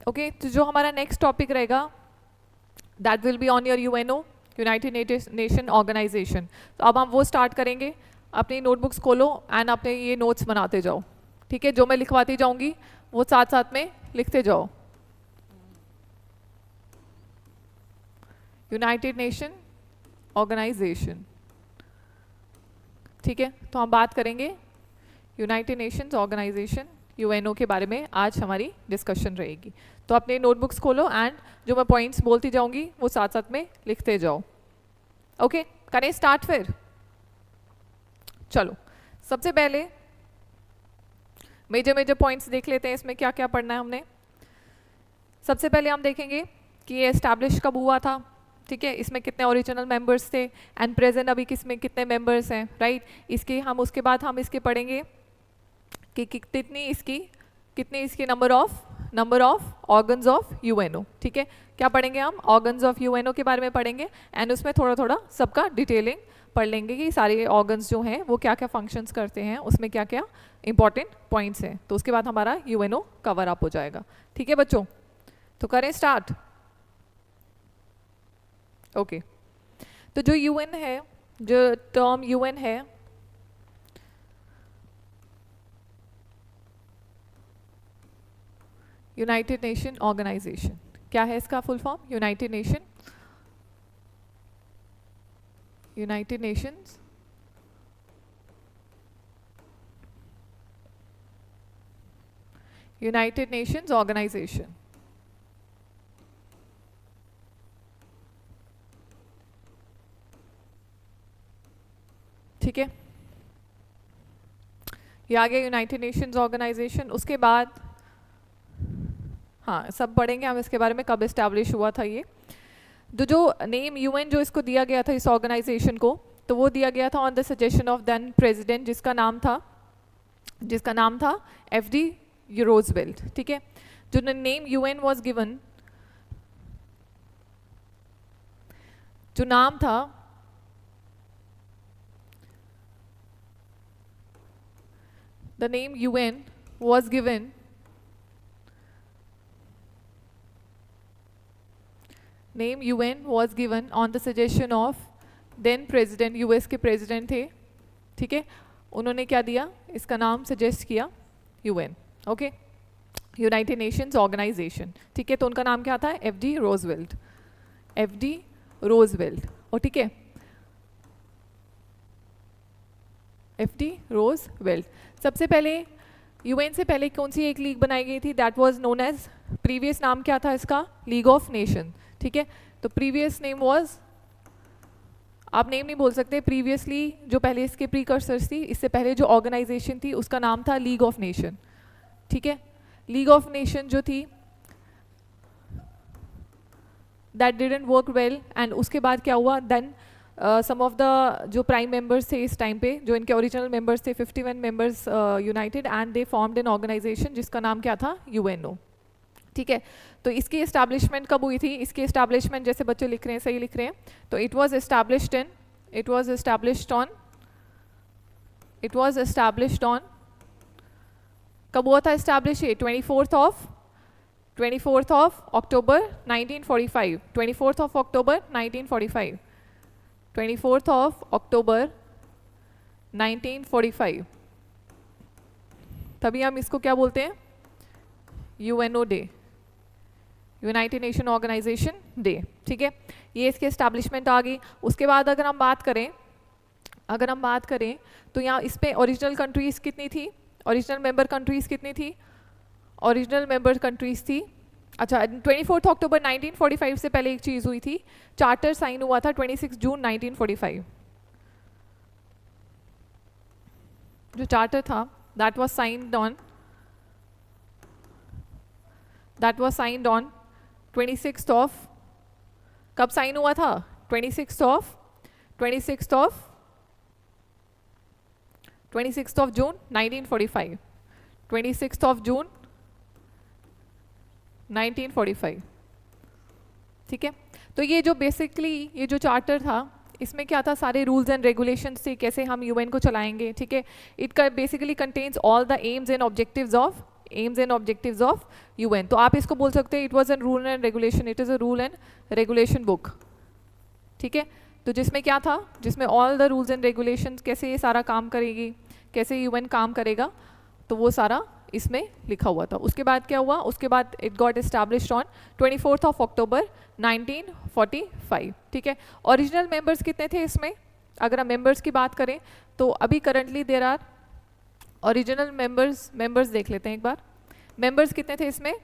Okay तो जो हमारा नेक्स्ट टॉपिक रहेगा that will be on your UNO, United Nation Organisation. तो अब हम वो स्टार्ट करेंगे। अपनी नोटबुक्स खोलो एंड अपने ये नोट्स बनाते जाओ, ठीक है। जो मैं लिखवाती जाऊंगी वो साथ साथ में लिखते जाओ। यूनाइटेड नेशन ऑर्गेनाइजेशन, ठीक है। तो हम बात करेंगे यूनाइटेड नेशंस ऑर्गेनाइजेशन यूएनओ के बारे में, आज हमारी डिस्कशन रहेगी। तो अपने नोटबुक्स खोलो एंड जो मैं पॉइंट्स बोलती जाऊंगी वो साथ साथ में लिखते जाओ। ओके करें स्टार्ट फिर। चलो सबसे पहले मेजर मेजर पॉइंट्स देख लेते हैं, इसमें क्या क्या पढ़ना है हमने। सबसे पहले हम देखेंगे कि ये एस्टैब्लिश कब हुआ था, ठीक है। इसमें कितने ओरिजिनल मेंबर्स थे एंड प्रेजेंट अभी किसमें कितने मेंबर्स हैं, राइट। इसके हम उसके बाद हम इसके पढ़ेंगे कि कितनी इसकी number of organs of UNO, ठीक है। क्या पढ़ेंगे हम, ऑर्गन्स ऑफ यूएनओ के बारे में पढ़ेंगे एंड उसमें थोड़ा थोड़ा सबका डिटेलिंग पढ़ लेंगे कि सारे ऑर्गन्स जो हैं वो क्या क्या फंक्शंस करते हैं, उसमें क्या क्या इंपॉर्टेंट पॉइंट्स हैं। तो उसके बाद हमारा यूएनओ कवर अप हो जाएगा, ठीक है बच्चों। तो करें स्टार्ट। ओके तो जो यूएन है, जो टर्म यूएन है, यूनाइटेड नेशन ऑर्गेनाइजेशन, क्या है इसका full form, United Nations Organisation, ठीक है। ये आ गया यूनाइटेड नेशंस ऑर्गेनाइजेशन। उसके बाद हाँ सब पढ़ेंगे हम इसके बारे में, कब इस्टेब्लिश हुआ था ये। जो नेम यूएन जो इसको दिया गया था इस ऑर्गेनाइजेशन को, तो वो दिया गया था on the suggestion of then president जिसका नाम था एफडी रोजवेल्ट, ठीक है। जो नेम यूएन वाज गिवन, जो नाम था the name UN was given on the suggestion of then president, US के प्रेसिडेंट थे, ठीक है। उन्होंने क्या दिया, इसका नाम सजेस्ट किया UN, okay, United Nations Organisation, ठीक है। तो उनका नाम क्या था, एफडी रोजवेल्ट, और ठीक है एफडी रोजवेल्ट। सबसे पहले यूएन से पहले कौन सी एक लीग बनाई गई थी, that was known as, previous नाम क्या था इसका, लीग ऑफ नेशन, ठीक है। तो प्रीवियस नेम वाज, आप नेम नहीं बोल सकते, प्रीवियसली जो पहले इसके प्रीकर्सर्स थी, इससे पहले जो ऑर्गेनाइजेशन थी उसका नाम था लीग ऑफ नेशन, ठीक है। लीग ऑफ नेशन जो थी that didn't work well and उसके बाद क्या हुआ, देन सम ऑफ द जो प्राइम मेंबर्स थे इस टाइम पे, जो इनके ओरिजिनल मेंबर्स थे 51 members united and they formed an organisation जिसका नाम क्या था, यूएनओ, ठीक है। तो इसकी एस्टैब्लिशमेंट कब हुई थी, इसकी एस्टैब्लिशमेंट जैसे बच्चे लिख रहे हैं, सही लिख रहे हैं, तो इट वाज एस्टैब्लिश्ड ऑन कब हुआ था एस्टैब्लिश, ये 24th of October 1945, 24th of October 1945, 24th of October 1945, तभी हम इसको क्या बोलते हैं, UNO day, United Nation Organisation day, ठीक है। ये इसकी एस्टैब्लिशमेंट आ गई। उसके बाद अगर हम बात करें तो यहाँ इस पे ओरिजिनल कंट्रीज कितनी थी, ओरिजिनल मेंबर कंट्रीज कितनी थी, ओरिजिनल मेंबर कंट्रीज थी, अच्छा 24 अक्टूबर 1945 से पहले एक चीज़ हुई थी, चार्टर साइन हुआ था 26 जून 1945, जो चार्टर था that was signed on 26th of, कब साइन हुआ था, 26th of June 1945, 26th of June 1945, ठीक है। तो ये जो बेसिकली ये जो चार्टर था इसमें क्या था, सारे रूल्स एंड रेगुलेशंस थे कैसे हम यूएन को चलाएंगे, ठीक है। It basically contains all the AIIMS and objectives of AIIMS and objectives of UN. तो आप इसको बोल सकते हैं it was an rule and regulation, it is a rule and regulation book. ठीक है, तो जिसमें क्या था, जिसमें all the rules and regulations, कैसे ये सारा काम करेगी, कैसे यूएन काम करेगा, तो वो सारा इसमें लिखा हुआ था। उसके बाद क्या हुआ, उसके बाद इट गॉट एस्टैब्लिश्ड ऑन 24 अक्टूबर 1945। ठीक है, ओरिजिनल मेंबर्स कितने थे इसमें, अगर हम मेंबर्स की बात करें तो अभी currently there are original members देख लेते हैं एक बार। मेंबर्स कितने थे इसमें,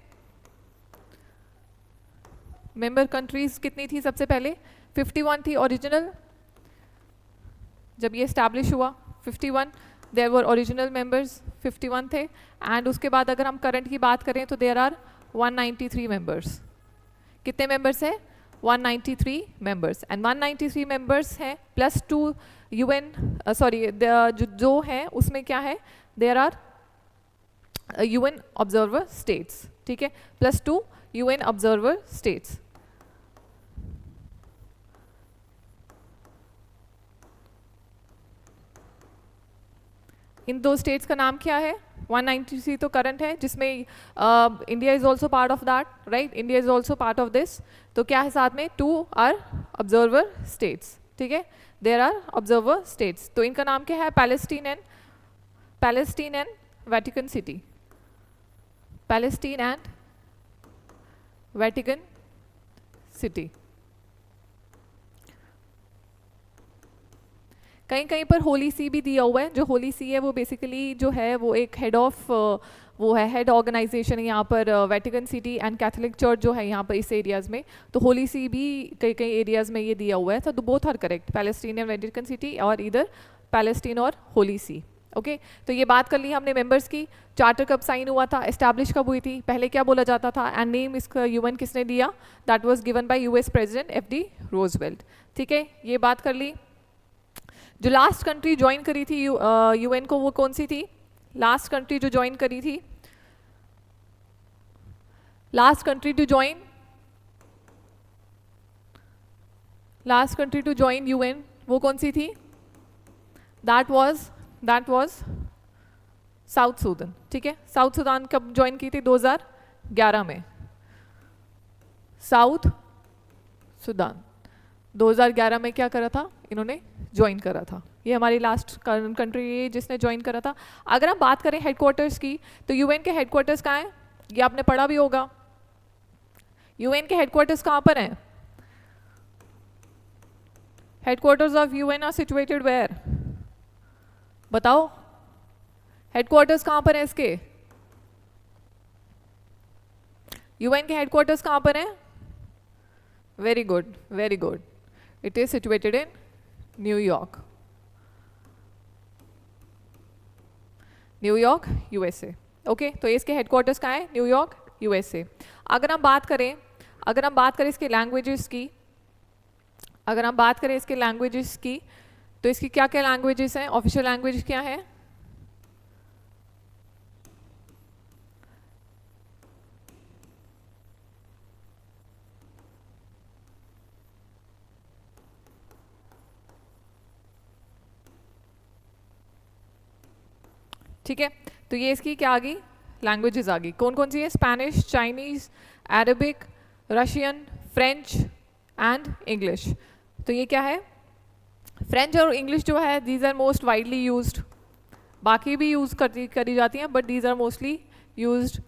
मेंबर कंट्रीज कितनी थी, सबसे पहले 51 थी ओरिजिनल, जब ये एस्टैब्लिश हुआ 51 देयर वर ओरिजिनल मेंबर्स 51 थे। एंड उसके बाद अगर हम करंट की बात करें तो देयर आर 193 मेंबर्स। कितने मेंबर्स हैं, 193 मेंबर्स। एंड 193 मेंबर्स हैं प्लस 2 यूएन सॉरी जो है उसमें क्या है, there are UN observer states. ठीक है, प्लस 2 यूएन ऑब्जर्वर स्टेट्स। इन दो स्टेट्स का नाम क्या है, 193 तो करंट है, जिसमें India is also part of that, right, India is also part of this. तो क्या है साथ में, 2 आर ऑब्जर्वर स्टेट्स। ठीक है, देयर आर ऑब्जर्वर स्टेट्स। तो इनका नाम क्या है, Palestine and Vatican city, Palestine and Vatican city. कहीं कहीं पर होली सी भी दिया हुआ है। जो होली सी है वो बेसिकली जो है वो एक हेड ऑफ वो है, हेड ऑर्गेनाइजेशन है यहाँ पर, Vatican city and Catholic church जो है यहाँ पर इस एरियाज़ में। तो होली सी भी कई कई एरियाज़ में ये दिया हुआ है। तो both are correct, Palestine and Vatican City, और इधर पैलेस्टीन और होली सी। ओके, तो ये बात कर ली हमने मेंबर्स की। चार्टर कब साइन हुआ था, एस्टैब्लिश कब हुई थी, पहले क्या बोला जाता था, एंड नेम इसका यूएन किसने दिया, that was given by US president FD. Roosevelt. ठीक है, ये बात कर ली। जो लास्ट कंट्री ज्वाइन करी थी यूएन को, वो कौन सी थी, लास्ट कंट्री जो ज्वाइन करी थी, last country to join UN वो कौन सी थी, दैट वाज साउथ सूडान। ठीक है, साउथ सूडान कब ज्वाइन की थी, 2011 में। साउथ सूडान 2011 में क्या करा था, इन्होंने ज्वाइन करा था। ये हमारी लास्ट कंट्री जिसने ज्वाइन करा था। अगर हम बात करें हेडक्वार्टर्स की, तो यूएन के हेडक्वार्टर्स कहाँ हैं, ये आपने पढ़ा भी होगा। यूएन के हेडक्वार्टर्स कहाँ पर हैं, headquarters of UN are situated where, बताओ हेडक्वार्टर्स कहाँ पर है इसके, यूएन के हेडक्वार्टर्स कहाँ पर हैं, very good very good, it is situated in New York, New York USA. Okay, तो इसके हेडक्वार्टर्स कहाँ है, न्यूयॉर्क यूएसए। अगर हम बात करें इसके लैंग्वेजेस की, तो इसकी क्या क्या लैंग्वेजेस हैं, ऑफिशियल लैंग्वेज क्या है, ठीक है। तो ये इसकी क्या आ गई, लैंग्वेजेस आ गई। कौन कौन सी है, Spanish, Chinese, Arabic, Russian, French and English. तो ये क्या है, फ्रेंच और इंग्लिश जो है these are most widely used, बाकी भी यूज करी जाती हैं but these are mostly used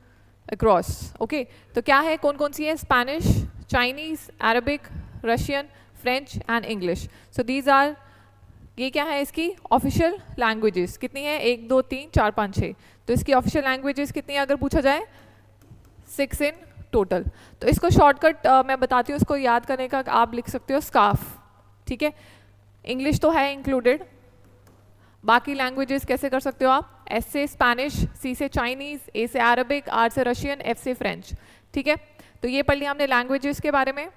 across. Okay, तो क्या है, कौन कौन सी है, Spanish, Chinese, Arabic, Russian, French and English. So these are, ये क्या है इसकी ऑफिशियल लैंग्वेजेस। कितनी है, 1 2 3 4 5 6। तो इसकी ऑफिशियल लैंग्वेजेस कितनी है अगर पूछा जाए, 6 इन टोटल। तो इसको शॉर्टकट मैं बताती हूँ, इसको याद करने का आप लिख सकते हो स्काफ। ठीक है, इंग्लिश तो है इंक्लूडेड, बाकी लैंग्वेजेस कैसे कर सकते हो आप, एस से स्पेनिश, सी से चाइनीज, ए से अरबिक, आर से रशियन, एफ से फ्रेंच। ठीक है, तो ये पढ़ लिया हमने लैंग्वेजेस के बारे में।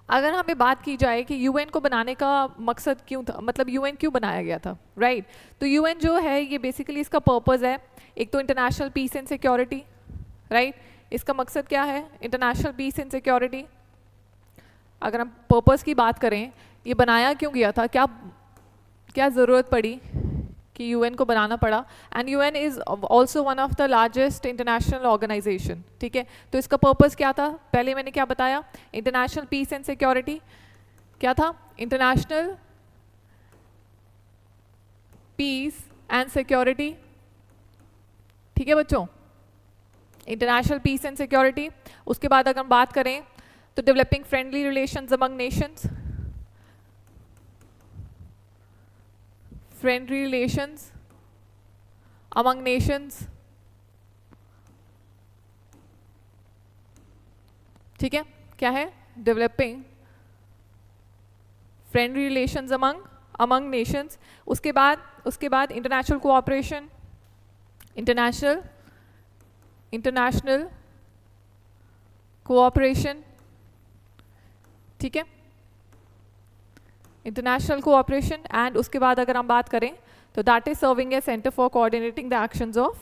अगर हमें बात की जाए कि यूएन को बनाने का मकसद क्यों था, मतलब यूएन क्यों बनाया गया था, राइट। तो यूएन जो है ये बेसिकली इसका पर्पस है, एक तो international peace and security, right. इसका मकसद क्या है, इंटरनेशनल पीस एंड सिक्योरिटी। अगर हम पर्पस की बात करें, ये बनाया क्यों गया था, क्या क्या ज़रूरत पड़ी कि यूएन को बनाना पड़ा, and UN is also one of the largest international organisation, ठीक है। तो इसका पर्पस क्या था, पहले मैंने क्या बताया, इंटरनेशनल पीस एंड सिक्योरिटी, क्या था, इंटरनेशनल पीस एंड सिक्योरिटी, ठीक है बच्चों, इंटरनेशनल पीस एंड सिक्योरिटी। उसके बाद अगर हम बात करें तो developing friendly relations among Nations, friendly relations among Nations, ठीक है, क्या है, developing friendly relations among Nations. उसके बाद इंटरनेशनल कोऑपरेशन, इंटरनेशनल कोऑपरेशन, ठीक है, इंटरनेशनल कोऑपरेशन। एंड उसके बाद अगर हम बात करें तो that is serving a centre for coordinating the actions of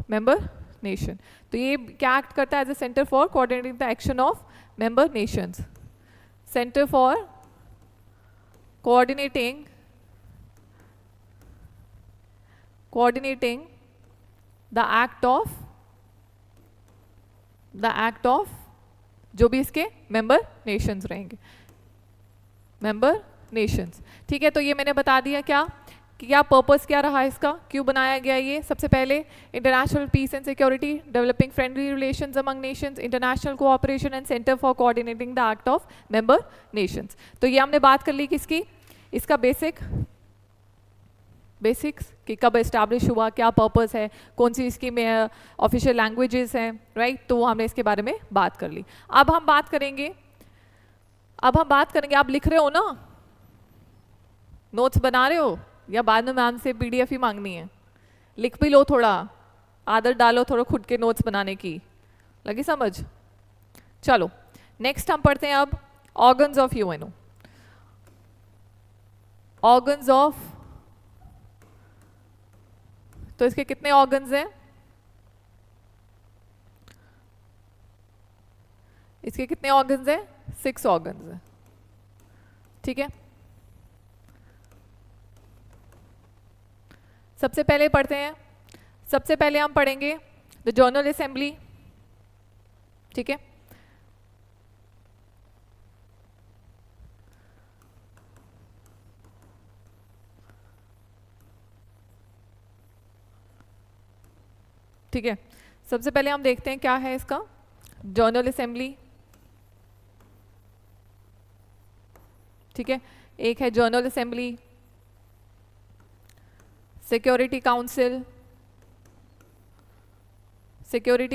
member nation. तो ये क्या एक्ट करता है, as a centre for coordinating the action of member nations, centre for coordinating the act of जो भी इसके मेंबर नेशंस रहेंगे, member nations, ठीक है। तो ये मैंने बता दिया क्या कि क्या पर्पस क्या रहा इसका, क्यों बनाया गया ये। सबसे पहले international peace and security, developing friendly relations among nations, international cooperation and centre for coordinating the act of member nations. तो ये हमने बात कर ली किसकी, इसका बेसिक्स कि कब एस्टैब्लिश हुआ, क्या पर्पस है, कौन सी इसकी में ऑफिशियल लैंग्वेजेस हैं, राइट। तो हमने इसके बारे में बात कर ली। अब हम बात करेंगे, आप लिख रहे हो ना, नोट्स बना रहे हो, या बाद में मैम से पीडीएफ ही मांगनी है, लिख भी लो, थोड़ा आदत डालो थोड़ा खुद के नोट्स बनाने की, लगी समझ। चलो नेक्स्ट हम पढ़ते हैं अब organs of UNO. Organs of, तो इसके कितने ऑर्गन्स हैं, इसके कितने ऑर्गन्स हैं, 6 ऑर्गन्स हैं, ठीक है। सबसे पहले पढ़ते हैं, सबसे पहले हम पढ़ेंगे द जनरल असेंबली, ठीक है। ठीक है, सबसे पहले हम देखते हैं क्या है इसका जनरल असेंबली, ठीक है। एक है जनरल असेंबली, सिक्योरिटी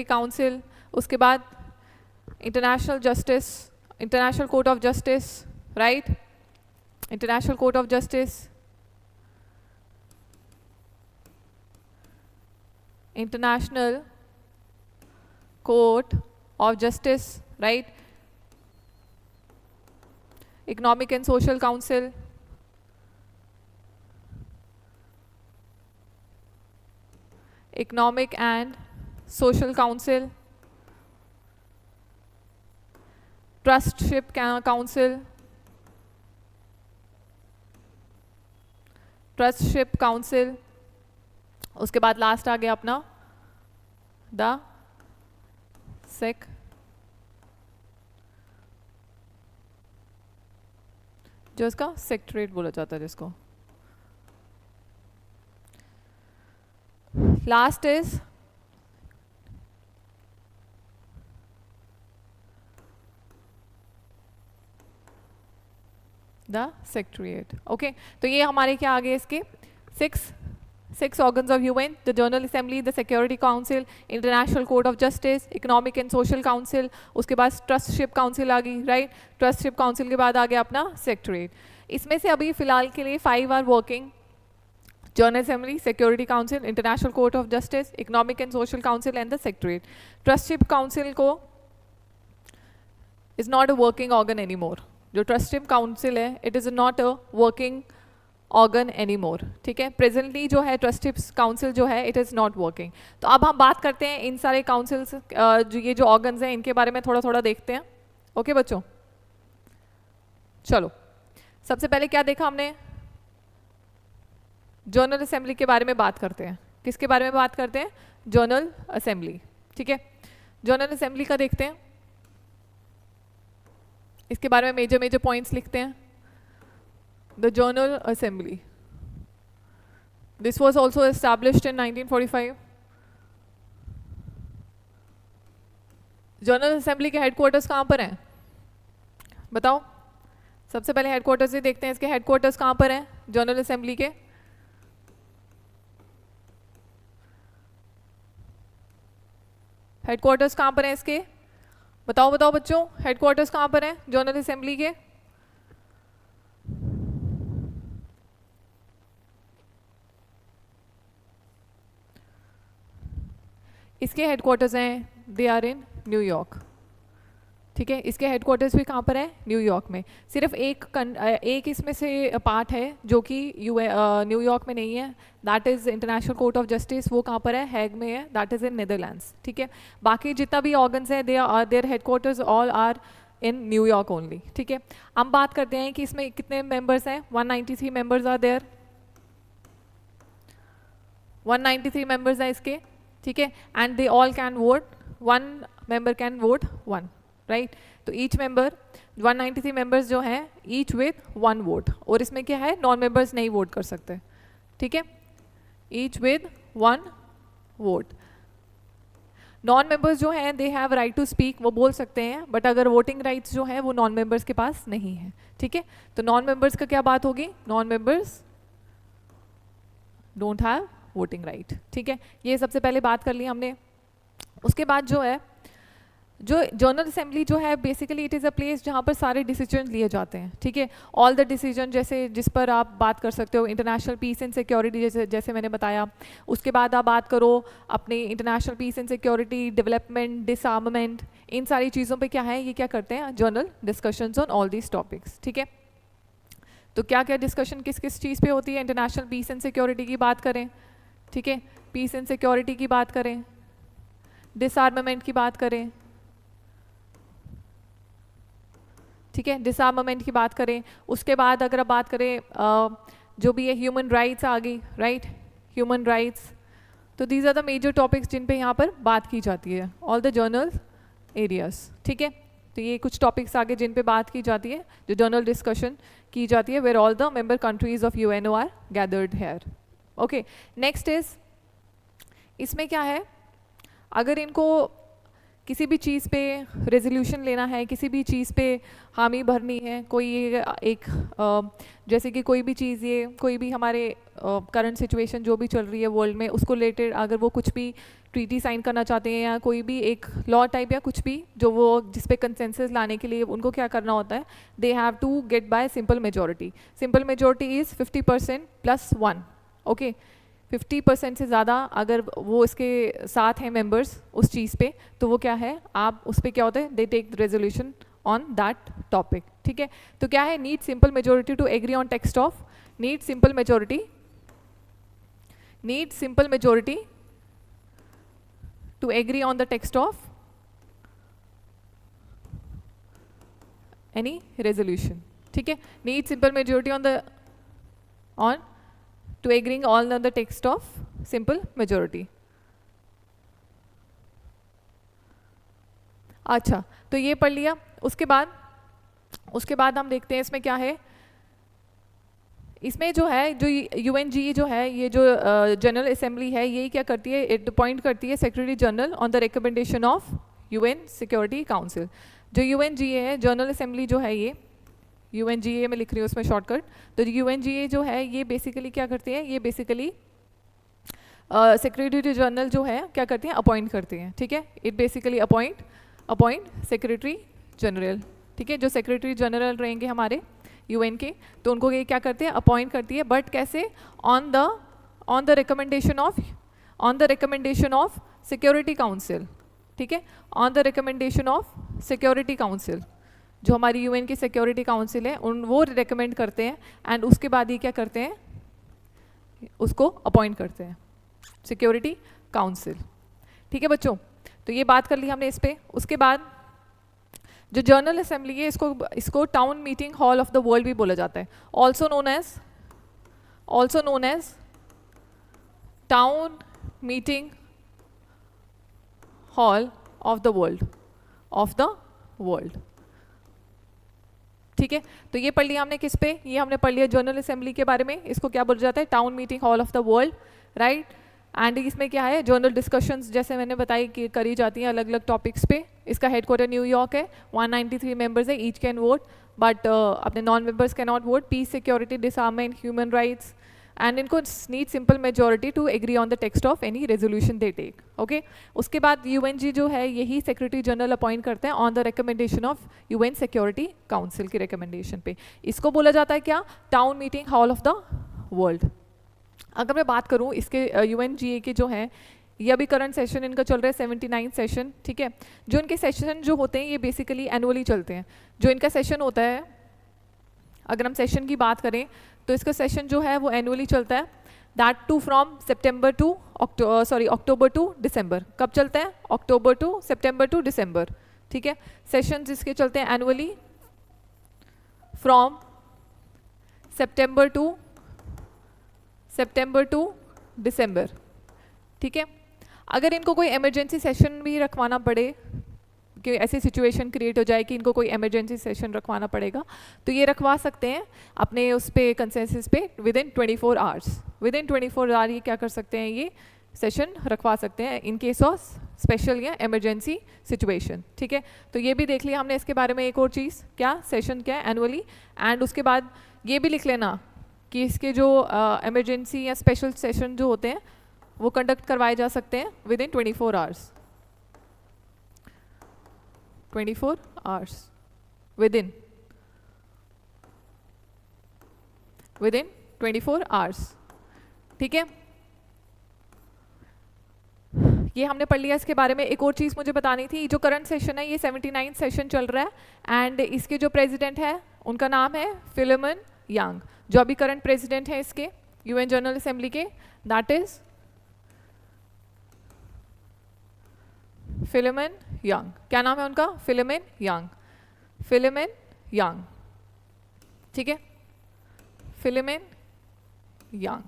काउंसिल, उसके बाद international court of justice, right, international court of justice, international court of justice, right, economic and social council, economic and social council, ट्रस्टशिप council, उसके बाद लास्ट आ गया अपना द जो इसका सेक्रेटरीट बोला जाता है, जिसको last is the secretariat, okay. तो ये हमारे क्या आ गए इसके six organs of UN, the General Assembly, the Security Council, International Court of Justice, Economic and Social Council, उसके बाद Trustship Council आ गई, right? Trustship Council के बाद आ गया अपना Secretariat। इसमें से अभी फिलहाल के लिए 5 are working, General Assembly, Security Council, International Court of Justice, Economic and Social Council and the Secretariat। Trustship Council को is not a working organ anymore। जो Trustship Council है, it is not a working organ any more, ठीक है। Presently जो है ट्रस्टिप council जो है it is not working. तो अब हम बात करते हैं इन सारे काउंसिल्स, जो ये जो ऑर्गन्स हैं इनके बारे में थोड़ा थोड़ा देखते हैं, ओके बच्चों। चलो सबसे पहले क्या देखा हमने, जनरल असेंबली के बारे में बात करते हैं। किसके बारे में बात करते हैं? General assembly. ठीक है, जनरल असेंबली का देखते हैं, इसके बारे में मेजर मेजर पॉइंट्स लिखते हैं। The general assembly, this was also established in 1945। General assembly के हेडक्वार्टर्स कहाँ पर हैं? बताओ, सबसे पहले हेडक्वार्टर्स ही देखते हैं। इसके हेडक्वार्टर्स कहाँ पर हैं जनरल असेंबली के? हेडक्वार्टर्स कहाँ पर हैं इसके? बताओ बताओ बच्चों, हेडक्वार्टर्स कहाँ पर हैं जनरल असेंबली के? इसके हेडक्वार्टर्स हैं, दे आर इन न्यूयॉर्क। ठीक है, इसके हेडक्वार्टर्स भी कहाँ पर है? न्यूयॉर्क में। सिर्फ एक इसमें से पार्ट है जो कि न्यूयॉर्क में नहीं है, that is international court of justice. वो कहाँ पर है? हैग में है, दैट इज़ इन नेदरलैंड्स। ठीक है, बाकी जितना भी ऑर्गन्स है their headquarters all are in New York only. ठीक है, हम बात करते हैं कि इसमें कितने मेंबर्स हैं। 193 मेंबर्स आर देयर, 193 मेंबर्स हैं इसके। ठीक है, and they all can vote, 1 member can vote 1, right. तो ईच मेंबर, 193 मेंबर्स जो हैं ईच विथ 1 वोट, और इसमें क्या है, नॉन मेंबर्स नहीं वोट कर सकते। ठीक है, each with 1 vote. Non members जो हैं they have right to speak, वो बोल सकते हैं, बट अगर वोटिंग राइट्स जो है वो नॉन मेंबर्स के पास नहीं है। ठीक है, तो नॉन मेंबर्स का क्या बात होगी? Non members don't have voting right. ठीक है, ये सबसे पहले बात कर ली हमने। उसके बाद जो है, जो जनरल असेंबली जो है basically it is a place जहाँ पर सारे डिसीजन लिए जाते हैं। ठीक है, ऑल द डिसीजन, जैसे जिस पर आप बात कर सकते हो इंटरनेशनल पीस एंड सिक्योरिटी, जैसे मैंने बताया। उसके बाद आप बात करो अपने international peace and security, development, disarmament, इन सारी चीज़ों पे क्या है, ये क्या करते हैं, general discussions on all these topics. ठीक है, तो क्या क्या डिस्कशन किस किस चीज़ पे होती है? इंटरनेशनल पीस एंड सिक्योरिटी की बात करें, ठीक है, पीस एंड सिक्योरिटी की बात करें, डिसआर्ममेंट की बात करें, ठीक है, डिसआर्ममेंट की बात करें। उसके बाद अगर आप बात करें जो भी है ह्यूमन राइट्स आ गई, राइट, ह्यूमन राइट्स। तो these are the major topics जिन पे यहाँ पर बात की जाती है, ऑल द जर्नल एरियाज। ठीक है, तो ये कुछ टॉपिक्स आगे जिन पे बात की जाती है, जो जर्नल डिस्कशन की जाती है, where all the member countries of UNO are gathered here. Okay, next is, इसमें क्या है, अगर इनको किसी भी चीज़ पे रेजोल्यूशन लेना है, किसी भी चीज़ पे हामी भरनी है, कोई एक जैसे कि कोई भी चीज़, ये कोई भी हमारे करंट सिचुएशन जो भी चल रही है वर्ल्ड में, उसको रिलेटेड अगर वो कुछ भी ट्रीटी साइन करना चाहते हैं या कोई भी एक लॉ टाइप या कुछ भी जो वो जिस पे कंसेंसस लाने के लिए उनको क्या करना होता है, they have to get by simple majority. Simple majority is 50% + 1। Okay, 50% से ज़्यादा अगर वो इसके साथ हैं मेंबर्स उस चीज़ पे, तो वो क्या है, आप उस पर क्या होता है, they take the resolution on that topic. ठीक है, तो क्या है, need simple majority to agree on text of, need simple majority, need simple majority to agree on the text of any resolution. ठीक है, need simple majority on to agreeing all on the text of simple majority। अच्छा, तो ये पढ़ लिया। उसके बाद हम देखते हैं इसमें क्या है। इसमें जो है, जो यूएनजीए जो है, ये जो जनरल असेंबली है, ये क्या करती है, इट अपॉइंट करती है secretary general on the recommendation of UN security council. जो यूएनजीए है, जनरल असेंबली जो है, ये यूएनजीए में लिख रही हूँ उसमें शॉर्टकट। तो यूएनजीए जो है ये बेसिकली क्या करती है, ये बेसिकली सेक्रेटरी जनरल जो है क्या करती हैं, अपॉइंट करती हैं। ठीक है, it basically appoint secretary general. ठीक है, जो सेक्रेटरी जनरल रहेंगे हमारे यूएन के, तो उनको ये क्या करते हैं, अपॉइंट करती है, बट कैसे, on the recommendation of security council. ठीक है, on the recommendation of security council, जो हमारी यूएन की सिक्योरिटी काउंसिल है, वो रेकमेंड करते हैं, एंड उसके बाद ये क्या करते हैं, उसको अपॉइंट करते हैं सिक्योरिटी काउंसिल। ठीक है बच्चों, तो ये बात कर ली हमने इस पे। उसके बाद जो जनरल असेंबली है, इसको town meeting hall of the world भी बोला जाता है, also known as town meeting hall of the world. ठीक है, तो ये पढ़ लिया हमने किस पे, ये हमने पढ़ लिया जनरल असेंबली के बारे में। इसको क्या बोला जाता है, town meeting hall of the world, right. And इसमें क्या है, जनरल डिस्कशंस जैसे मैंने बताई कि करी जाती हैं अलग अलग टॉपिक्स पे। इसका हेडक्वार्टर न्यूयॉर्क है, 193 मेंबर्स है, ईच कैन वोट बट अपने non members can not vote. Peace, security, disarmament, human rights, and इनको need simple majority to agree on the text of any resolution they take. Okay, उसके बाद यूएनजी जो है यही secretary general appoint करते हैं on the recommendation of UN security council की recommendation पे। इसको बोला जाता है क्या, town meeting hall of the world. अगर मैं बात करूँ इसके यूएनजीए के जो हैं, ये अभी करंट सेशन इनका चल रहा है 79 सेशन। ठीक है, जो इनके सेशन जो होते हैं ये बेसिकली एनुअली चलते हैं। जो इनका सेशन होता है, अगर हम सेशन की बात करें तो इसका सेशन जो है वो एनुअली चलता है, that too from October to December. कब चलता है, अक्टूबर टू सितंबर टू दिसंबर। ठीक है, सेशन जिसके चलते हैं एनुअली फ्रॉम सितंबर टू दिसंबर। ठीक है, अगर इनको कोई इमरजेंसी सेशन भी रखवाना पड़े कि ऐसी सिचुएशन क्रिएट हो जाए कि इनको कोई इमरजेंसी सेशन रखवाना पड़ेगा, तो ये रखवा सकते हैं अपने उस पे कंसेंसस पे within 24 hours. Within 24 hour ये क्या कर सकते हैं, ये सेशन रखवा सकते हैं इन केस ऑफ स्पेशल या इमरजेंसी सिचुएशन। ठीक है, तो ये भी देख लिया हमने इसके बारे में। एक और चीज़ क्या, सेशन क्या है एनुअली, एंड उसके बाद ये भी लिख लेना कि इसके जो इमरजेंसी या स्पेशल सेशन जो होते हैं वो कंडक्ट करवाए जा सकते हैं with in 24 hours. 24 hours within 24 hours. ठीक है, ये हमने पढ़ लिया इसके बारे में। एक और चीज़ मुझे बतानी थी, जो करंट सेशन है ये 79 सेशन चल रहा है, एंड इसके जो प्रेसिडेंट है उनका नाम है फिलिमन यांग। जो अभी करंट प्रेसिडेंट है इसके यूएन जनरल असेंबली के, दैट इज फिलिमन यांग। क्या नाम है उनका, फिलिमन यांग। ठीक है, फिलिमन यांग।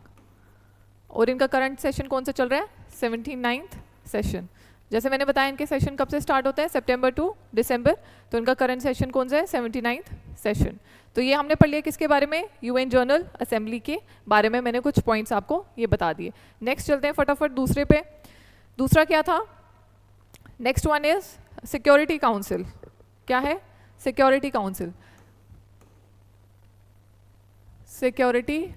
और इनका करंट सेशन कौन सा चल रहा है, 79th सेशन। जैसे मैंने बताया इनके सेशन कब से स्टार्ट होता है, सितंबर टू दिसंबर, तो इनका करंट सेशन कौन सा है, 79th सेशन। तो ये हमने पढ़ लिया किसके बारे में, यूएन जनरल असेंबली के बारे में। मैंने कुछ पॉइंट्स आपको ये बता दिए। नेक्स्ट चलते हैं फटाफट दूसरे पे। दूसरा क्या था, next one is security council. क्या है, सिक्योरिटी काउंसिल। सिक्योरिटी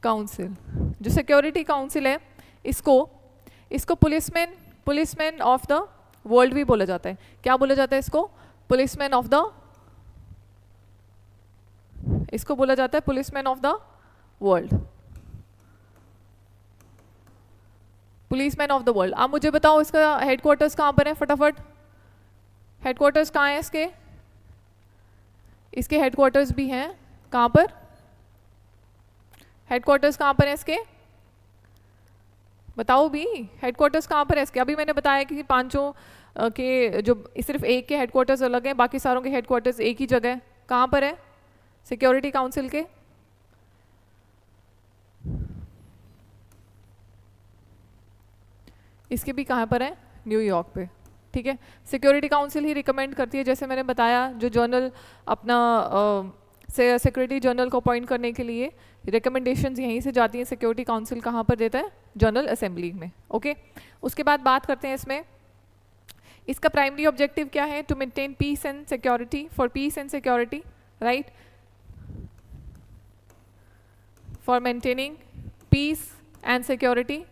काउंसिल, जो सिक्योरिटी काउंसिल है इसको पुलिसमैन ऑफ द वर्ल्ड भी बोला जाता है। क्या बोला जाता है इसको, policeman of the world. Policeman of the world. आप मुझे बताओ इसका हेडक्वार्टर्स कहाँ पर है, फटाफट हेडक्वार्टर्स कहाँ है इसके। इसके हेडक्वार्टर्स भी हैं, कहाँ पर, हेडक्वार्टर्स कहाँ पर है इसके, बताओ भी, हेडक्वार्टर्स कहाँ पर है इसके। अभी मैंने बताया कि पांचों के जो सिर्फ एक के हेडक्वार्टर्स अलग हैं, बाकी सारों के हेडक्वार्टर्स एक ही जगह है। कहाँ पर है सिक्योरिटी काउंसिल के, इसके भी कहाँ पर है, न्यूयॉर्क पे। ठीक है, सिक्योरिटी काउंसिल ही रिकमेंड करती है, जैसे मैंने बताया जो जनरल अपना सेक्रेटरी जनरल को अपॉइंट करने के लिए रिकमेंडेशंस यहीं से जाती हैं। सिक्योरिटी काउंसिल कहाँ पर देता है, जनरल असेंबली में। ओके, उसके बाद बात करते हैं इसमें इसका प्राइमरी ऑब्जेक्टिव क्या है, to maintain peace and security, for peace and security, right, for maintaining peace and security.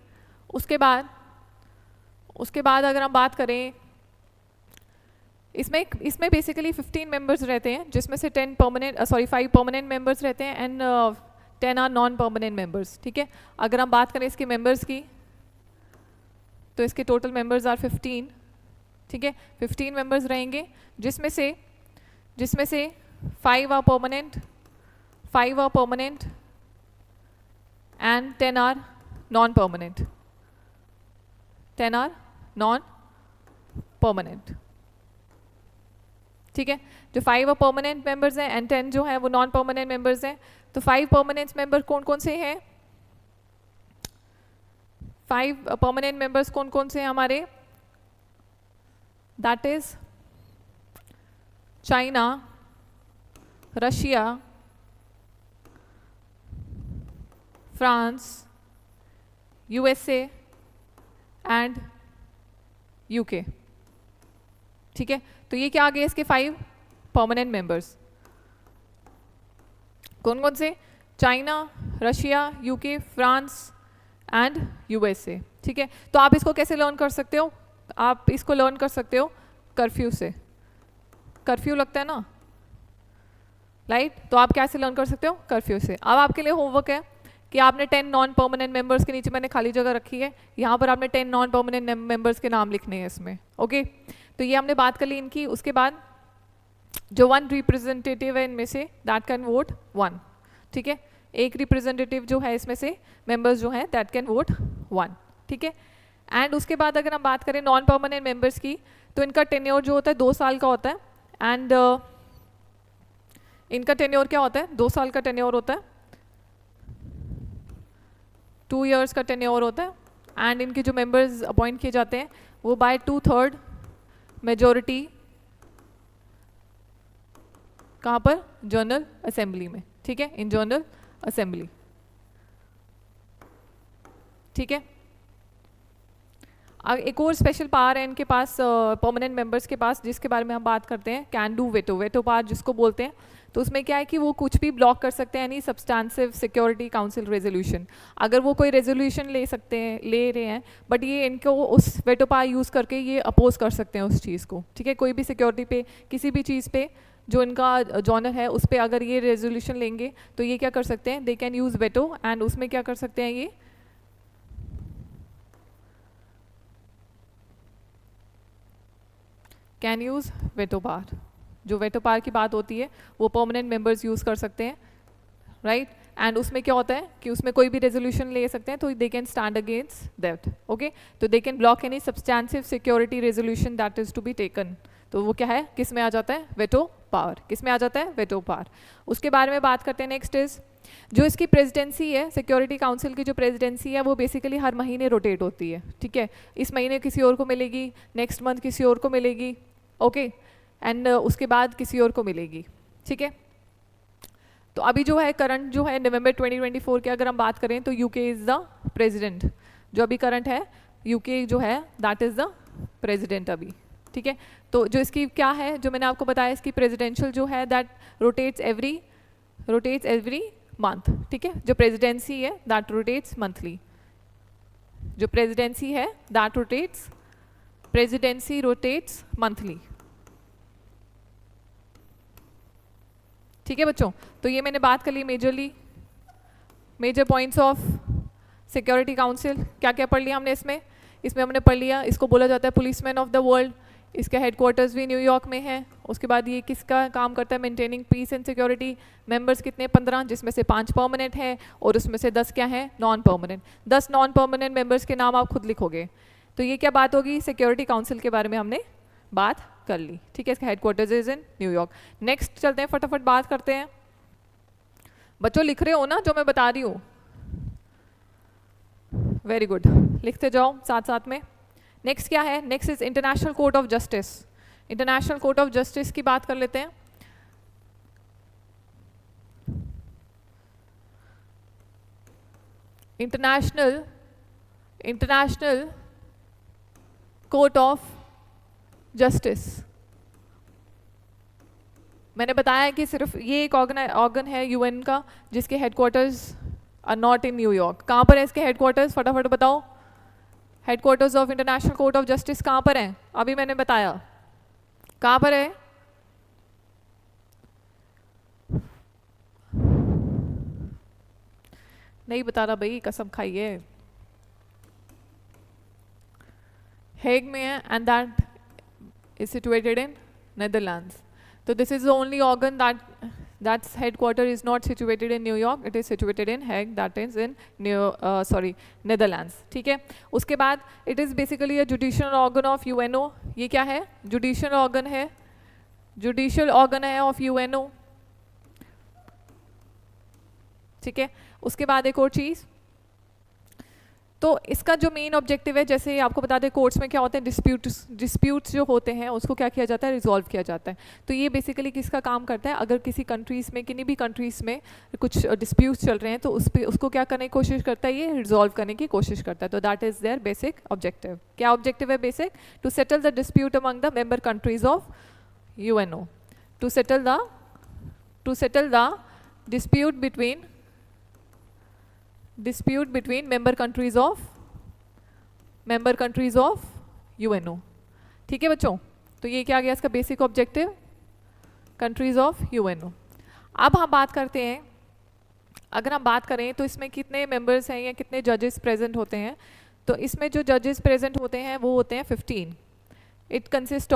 उसके बाद अगर हम बात करें इसमें बेसिकली 15 मेंबर्स रहते हैं, जिसमें से 5 परमानेंट मेंबर्स रहते हैं and 10 are non permanent members. ठीक है, अगर हम बात करें इसके मेंबर्स की तो इसके टोटल मेंबर्स आर 15। ठीक है, 15 मेंबर्स रहेंगे, जिसमें से 5 are permanent and 10 are non permanent. 10 are non permanent. ठीक है, जो 5 परमानेंट मेंबर्स हैं एंड 10 जो हैं वो नॉन परमानेंट मेंबर्स हैं। तो 5 परमानेंट मेंबर कौन कौन से हैं, 5 परमानेंट मेंबर्स कौन कौन से हैं हमारे? That is China, Russia, France, USA and UK. ठीक है, तो ये क्या आ गए इसके 5 परमानेंट मेंबर्स। कौन कौन से? China, Russia, UK, France and USA. ठीक है, तो आप इसको कैसे लर्न कर सकते हो? आप इसको लर्न कर सकते हो कर्फ्यू से। कर्फ्यू लगता है ना, राइट? तो आप कैसे लर्न कर सकते हो? कर्फ्यू से। अब आपके लिए होमवर्क है कि आपने 10 नॉन परमानेंट मेंबर्स के नीचे मैंने खाली जगह रखी है, यहाँ पर आपने 10 नॉन परमानेंट मेंबर्स के नाम लिखने हैं इसमें। ओके, तो ये हमने बात कर ली इनकी। उसके बाद जो 1 रिप्रेजेंटेटिव है इनमें से, दैट कैन वोट 1। ठीक है, एक रिप्रेजेंटेटिव जो है इसमें से मेंबर्स जो हैं दैट कैन वोट 1। ठीक है, एंड उसके बाद अगर हम बात करें नॉन परमानेंट मेंबर्स की, तो इनका टेन्योर जो होता है 2 साल का होता है। एंड इनका टेन्योर क्या होता है? 2 साल का टेन्योर होता है, 2 इयर्स का टेन्योर होता है। एंड इनके जो मेंबर्स अपॉइंट किए जाते हैं वो बाय 2/3 मेजोरिटी, कहाँ पर? जनरल असेंबली में। ठीक है, इन जनरल असेंबली। ठीक है, एक और स्पेशल पावर है इनके पास परमानेंट मेंबर्स के पास, जिसके बारे में हम बात करते हैं, can do veto. Veto power जिसको बोलते हैं, तो उसमें क्या है कि वो कुछ भी ब्लॉक कर सकते हैं, यानी सब्सटेंसिव सिक्योरिटी काउंसिल रेजोल्यूशन। अगर वो कोई रेजोल्यूशन ले सकते हैं, ले रहे हैं, बट ये इनको उस वेटो पावर यूज़ करके ये अपोज कर सकते हैं उस चीज़ को। ठीक है, कोई भी सिक्योरिटी पे, किसी भी चीज़ पे जो इनका जॉनर है उस पर अगर ये रेजोल्यूशन लेंगे तो ये क्या कर सकते हैं? They can use veto. And उसमें क्या कर सकते हैं? ये कैन यूज़ वेटो पावर। जो वेटो पावर की बात होती है वो परमानेंट मेंबर्स यूज़ कर सकते हैं, राइट? एंड उसमें क्या होता है कि उसमें कोई भी रेजोल्यूशन ले सकते हैं, तो they can stand against that. Okay, तो they can block any substantive security resolution that is to be taken. तो वो क्या है? किस में आ जाता है? Veto power. किस में आ जाता है? Veto power. उसके बारे में बात करते हैं। नेक्स्ट इज जो इसकी प्रेसिडेंसी है, सिक्योरिटी काउंसिल की जो प्रेसिडेंसी है वो बेसिकली हर महीने रोटेट होती है। ठीक है, इस महीने किसी और को मिलेगी, नेक्स्ट मंथ किसी और को मिलेगी। ओके, एंड उसके बाद किसी और को मिलेगी। ठीक है, तो अभी जो है करंट जो है नवंबर 2024 की अगर हम बात करें तो यूके इज़ द प्रेसिडेंट। जो अभी करंट है यूके जो है दैट इज़ द प्रेसिडेंट अभी। ठीक है, तो जो इसकी क्या है, जो मैंने आपको बताया, इसकी प्रेसिडेंशियल जो है दैट रोटेट्स एवरी मंथ। ठीक है, जो प्रेसिडेंसी है दैट रोटेट्स मंथली। जो प्रेसिडेंसी है that rotates, presidency rotates monthly. ठीक है बच्चों, तो ये मैंने बात कर ली majorly major points of security council. क्या क्या पढ़ लिया हमने इसमें? इसमें हमने पढ़ लिया, इसको बोला जाता है पुलिसमैन ऑफ द वर्ल्ड। इसका हेडक्वार्टर्स भी न्यूयॉर्क में है। उसके बाद ये किसका काम करता है? Maintaining peace and security. Members कितने? 15, जिसमें से 5 परमानेंट हैं और उसमें से 10 क्या है? Non permanent. 10 non permanent members के नाम आप खुद लिखोगे। तो ये क्या बात होगी? सिक्योरिटी काउंसिल के बारे में हमने बात कर ली। ठीक है, इसका headquarters is in New York. Next चलते हैं, फटाफट बात करते हैं। बच्चों लिख रहे हो ना जो मैं बता रही हूँ? वेरी गुड, लिखते जाओ साथ साथ में। नेक्स्ट क्या है? Next is international court of justice. International court of justice की बात कर लेते हैं। International court of justice. मैंने बताया कि सिर्फ ये एक ऑर्गन है यूएन का जिसके हेडक्वार्टर्स आर नॉट इन न्यूयॉर्क। कहाँ पर है इसके हेडक्वार्टर्स? फटाफट बताओ। Headquarters of international court of justice कहाँ पर है? अभी मैंने बताया कहाँ पर है। नहीं बता रहा भाई, कसम खाइए। हेग में है and that is situated in Netherlands. So this is the only organ that's headquarter is not situated in New York. It is situated in Hague, that is in Netherlands. ठीक है, उसके बाद it is basically a judicial organ of UNO. ये क्या है? Judicial organ है, judicial organ है of UNO. ठीक है, उसके बाद एक और चीज़, तो इसका जो मेन ऑब्जेक्टिव है, जैसे आपको बता दें कोर्ट्स में क्या होते हैं, डिस्प्यूट्स जो होते हैं उसको क्या किया जाता है, रिजॉल्व किया जाता है। तो ये बेसिकली किसका काम करता है, अगर किसी कंट्रीज़ में, किन्हीं भी कंट्रीज़ में कुछ डिस्प्यूट्स चल रहे हैं तो उसको क्या करने की कोशिश करता है, ये रिजॉल्व करने की कोशिश करता है। तो that is their basic objective. क्या ऑब्जेक्टिव है basic? To settle the dispute among the member countries of UNO, to settle the dispute between member countries of UNO। ठीक है बच्चों, तो ये क्या गया इसका basic objective, countries of UNO। अब हम बात करते हैं, अगर हम बात करें तो इसमें कितने मेंबर्स हैं या कितने जजेस प्रेजेंट होते हैं। तो इसमें जो जजेस प्रेजेंट होते हैं वो होते हैं 15। इट कंसिस्ट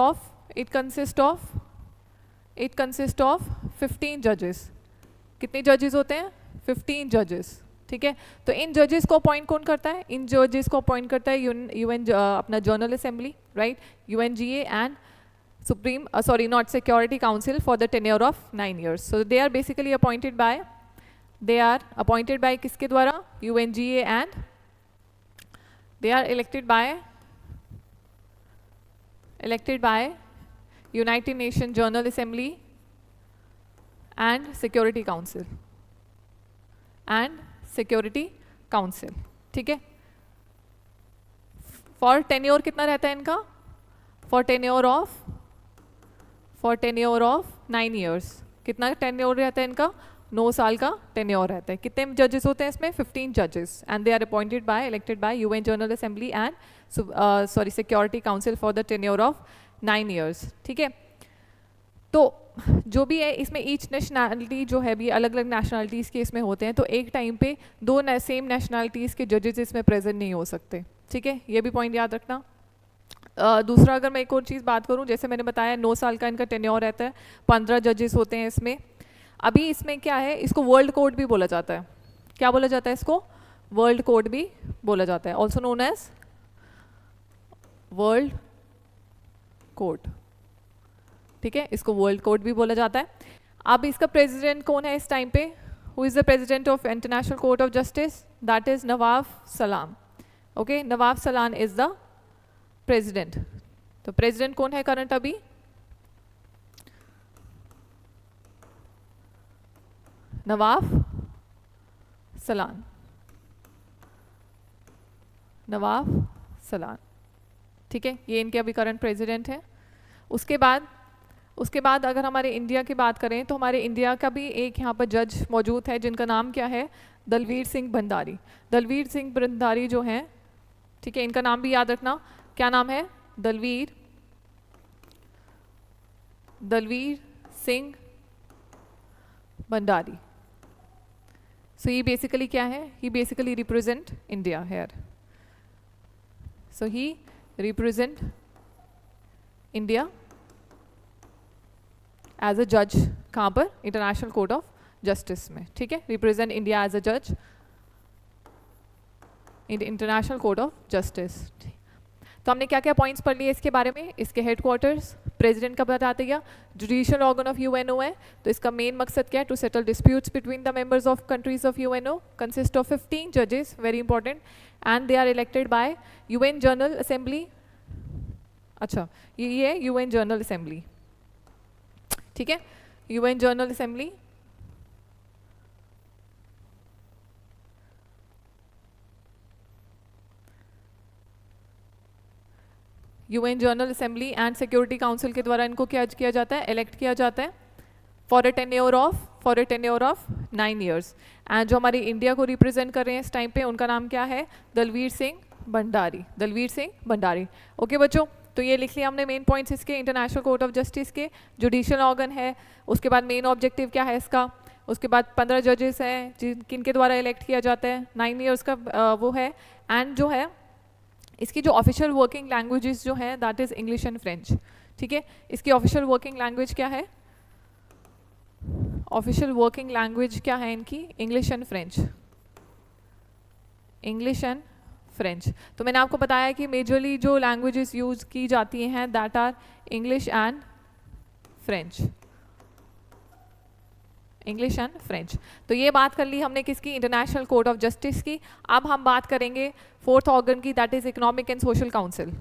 ऑफ 15 जजेस। कितने जजेस होते हैं? 15 जजेस। ठीक है, तो इन जजेस को अपॉइंट कौन करता है? इन जजेस को अपॉइंट करता है UN अपना general assembly, right, UNGA and supreme not security council for the tenure of 9 years। So they are basically appointed by किसके द्वारा? UNGA and they are elected by United Nation general assembly and security council. ठीक है, for tenure कितना रहता है इनका? For tenure of 9 years। कितना tenure रहता है इनका? 9 साल का टेन्योर रहता है। कितने जजेस होते हैं इसमें? 15 जजेस, and they are elected by UN general assembly and security council for the tenure of 9 years। ठीक है, तो जो भी है इसमें ईच नेशनैलिटी जो है भी अलग अलग नेशनैलिटीज़ के इसमें होते हैं, तो एक टाइम पे दो सेम नेशनैलिटीज़ के जजेस इसमें प्रेजेंट नहीं हो सकते। ठीक है, ये भी पॉइंट याद रखना। दूसरा, अगर मैं एक और चीज़ बात करूं, जैसे मैंने बताया 9 साल का इनका टेन्योर रहता है, 15 जजेस होते हैं इसमें। अभी इसमें क्या है, इसको वर्ल्ड कोर्ट भी बोला जाता है। क्या बोला जाता है इसको? वर्ल्ड कोर्ट भी बोला जाता है, also known as world court. ठीक है, इसको वर्ल्ड कोर्ट भी बोला जाता है। अब इसका प्रेसिडेंट कौन है इस टाइम पे? Who is the president of international court of justice? That is Nawaf सलाम। ओके, नवाफ सलाम इज द प्रेसिडेंट। तो प्रेसिडेंट कौन है करंट अभी? नवाफ सलाम। ठीक है, ये इनके अभी करंट प्रेसिडेंट है। उसके बाद अगर हमारे इंडिया की बात करें तो हमारे इंडिया का भी एक यहाँ पर जज मौजूद है जिनका नाम क्या है? दलवीर सिंह भंडारी। दलवीर सिंह भंडारी जो हैं, ठीक है, इनका नाम भी याद रखना। क्या नाम है? Dalveer Singh Bhandari. So he basically क्या है? He basically represent India here. So he represent India as a जज। कहाँ पर? इंटरनेशनल कोर्ट ऑफ जस्टिस में। ठीक है, रिप्रेजेंट इंडिया एज अ जज in international court of justice. तो हमने क्या क्या पॉइंट्स पढ़ लिए इसके बारे में? इसके हेडक्वार्टर्स, प्रेसिडेंट का बताते गया, जुडिशियल ऑर्गन ऑफ UNO है, तो इसका मेन मकसद क्या है? To settle disputes between the members of countries of UNO, consist of 15 जजेस, very important, and they are elected by UN general assembly. अच्छा, ये है UN जनरल असेंबली। ठीक है, UN general assembly UN general assembly and security council के द्वारा इनको क्या किया जाता है? इलेक्ट किया जाता है for a tenure of 9 years। And जो हमारी इंडिया को रिप्रेजेंट कर रहे हैं इस टाइम पे, उनका नाम क्या है? दलवीर सिंह भंडारी। ओके बच्चों, तो ये लिख लिया हमने मेन पॉइंट्स इसके। इंटरनेशनल कोर्ट ऑफ जस्टिस के जुडिशियल ऑर्गन है, उसके बाद मेन ऑब्जेक्टिव क्या है इसका, उसके बाद 15 जजेस हैं जिनके द्वारा इलेक्ट किया जाता है, 9 years का वो है, एंड जो है इसकी जो ऑफिशियल वर्किंग लैंग्वेजेस जो हैं that is English and French. ठीक है, इसकी ऑफिशियल वर्किंग लैंग्वेज क्या है? ऑफिशियल वर्किंग लैंग्वेज क्या है इनकी? English and French. तो मैंने आपको बताया कि मेजरली जो लैंग्वेजेस यूज़ की जाती हैं that are English and French. English and French. तो ये बात कर ली हमने किसकी, इंटरनेशनल कोर्ट ऑफ जस्टिस की। अब हम बात करेंगे फोर्थ ऑर्गन की, that is economic and social council.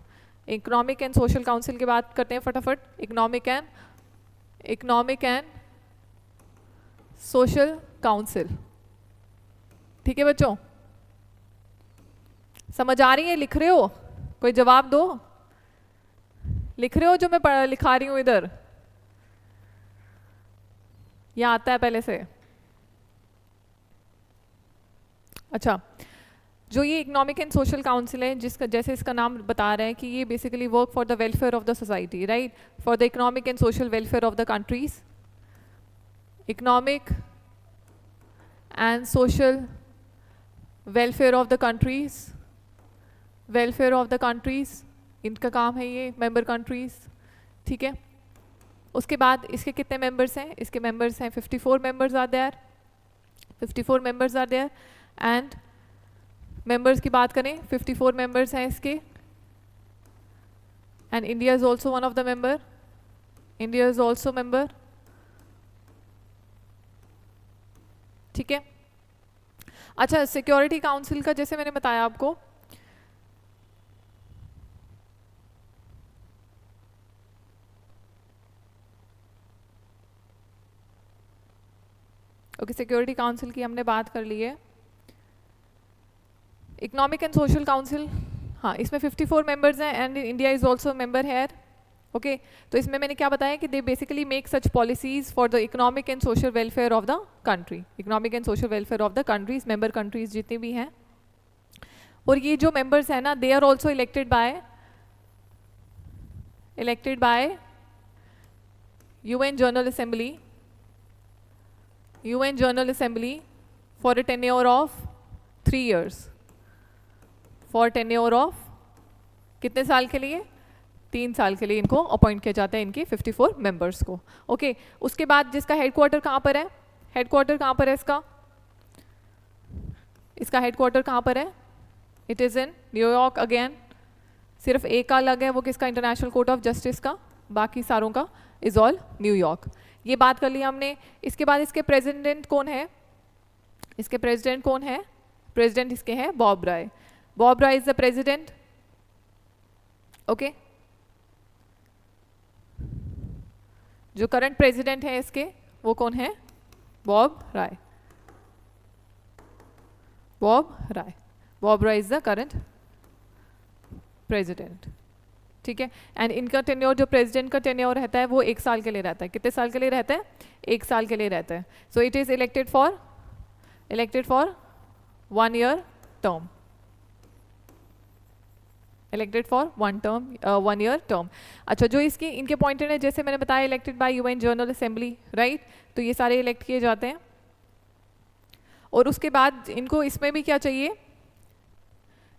Economic and social council की बात करते हैं फटाफट। इकोनॉमिक एंड सोशल काउंसिल, ठीक है बच्चों, समझ आ रही है? लिख रहे हो? कोई जवाब दो। लिख रहे हो जो मैं लिखा रही हूं इधर, या आता है पहले से? अच्छा, जो ये इकोनॉमिक एंड सोशल काउंसिल है, जिसका जैसे इसका नाम बता रहा है कि ये basically work for the welfare of the society, right, for the economic and social welfare of the countries. Economic and social welfare of the countries, welfare of the countries, इनका काम है ये, मेंबर कंट्रीज, ठीक है। उसके बाद इसके कितने मेंबर्स हैं? इसके मेंबर्स हैं 54 members are there, 54 members are there. And members की बात करें, 54 मेंबर्स हैं इसके, and India is also one of the member, India is also member, ठीक है। अच्छा, सिक्योरिटी काउंसिल का जैसे मैंने बताया आपको, ओके, सिक्योरिटी काउंसिल की हमने बात कर ली है। इकोनॉमिक एंड सोशल काउंसिल, हाँ, इसमें 54 मेंबर्स हैं and India is also member here, okay. तो इसमें मैंने क्या बताया कि they basically make such policies for the economic and social welfare of the country, economic and social welfare of the countries, member countries जितनी भी हैं। और ये जो मेंबर्स हैं ना, they are also elected by UN General Assembly, UN General Assembly for a tenure of 3 years, for tenure of कितने साल के लिए? 3 साल के लिए इनको अपॉइंट किया जाता है, इनके 54 मेंबर्स को, ओके। उसके बाद जिसका हेडक्वार्टर कहाँ पर है? हेडक्वार्टर कहाँ पर है इसका? इसका हेडक्वार्टर कहाँ पर है? It is in New York again. सिर्फ एक का अलग है, वो किसका? इंटरनेशनल कोर्ट ऑफ जस्टिस का, बाकी सारों का इज ऑल न्यूयॉर्क। ये बात कर ली हमने। इसके बाद इसके प्रेसिडेंट कौन है? इसके प्रेसिडेंट कौन है? प्रेसिडेंट इसके हैं Bob Rae. Bob Rae is the president, okay. जो करंट प्रेसिडेंट है इसके, वो कौन है? Bob Rae. Bob Rae, Bob Rae is the current president, ठीक है। एंड इनका टेन्योर, जो प्रेसिडेंट का टेन्योर रहता है, वो 1 साल के लिए रहता है। कितने साल के लिए रहता है? 1 साल के लिए रहता है। So it is elected for 1 year term, elected for 1 year term. अच्छा, जो इसकी इनके अपॉइंटेड है, जैसे मैंने बताया, elected by UN general assembly, right. तो ये सारे इलेक्ट किए जाते हैं। और उसके बाद इनको इसमें भी क्या चाहिए?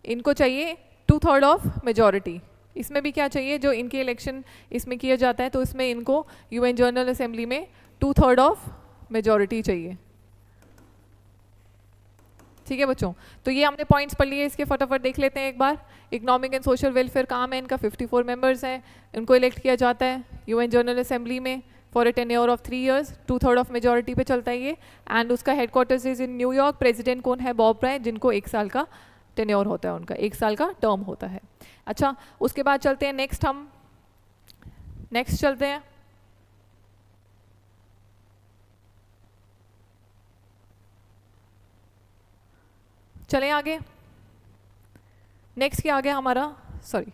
इनको चाहिए 2/3 ऑफ मेजॉरिटी। इसमें भी क्या चाहिए? जो इनके इलेक्शन इसमें किया जाता है, तो इसमें इनको UN जनरल असेंबली में 2/3 ऑफ मेजॉरिटी चाहिए, ठीक है बच्चों। तो ये हमने पॉइंट्स पढ़ लिए, इसके फटाफट देख लेते हैं एक बार। इकोनॉमिक एंड सोशल वेलफेयर काम है इनका, 54 मेंबर्स हैं, इनको इलेक्ट किया जाता है UN जनरल असेंबली में for a tenure of 3 years, 2/3 of majority पे चलता है ये। एंड उसका headquarters is in New York. President कौन है? बॉब राय, जिनको 1 साल का टेन्योर होता है, उनका 1 साल का टर्म होता है। अच्छा, उसके बाद चलते हैं नेक्स्ट, हम नेक्स्ट चलते हैं। चलें आगे। नेक्स्ट क्या आ गया हमारा? सॉरी,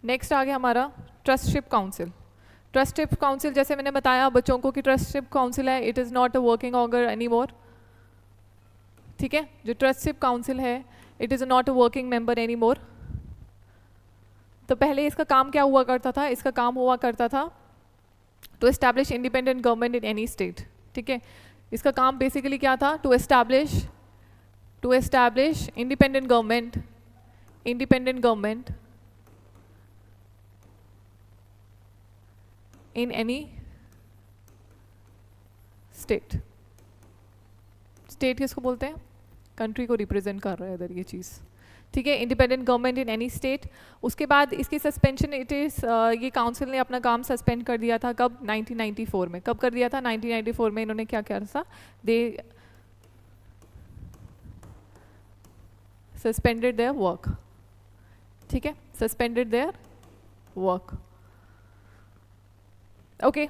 नेक्स्ट आ गया हमारा ट्रस्टशिप काउंसिल। ट्रस्टशिप काउंसिल, जैसे मैंने बताया बच्चों को कि ट्रस्टशिप काउंसिल है, it is not a working organ any more, ठीक है। जो ट्रस्टशिप काउंसिल है, it is not a working member any more. तो पहले इसका काम क्या हुआ करता था? इसका काम हुआ करता था to establish independent government in any state, ठीक है। इसका काम बेसिकली क्या था? To establish independent government in any state. State किसको बोलते हैं? कंट्री को रिप्रेजेंट कर रहा है इधर ये चीज़, ठीक है, independent government in any state. उसके बाद इसकी सस्पेंशन इट इज़ ये काउंसिल ने अपना काम सस्पेंड कर दिया था कब? 1994 में। कब कर दिया था? 1994 में इन्होंने क्या किया था? दे सस्पेंडेड देयर वर्क। ठीक है, suspended their work. Okay,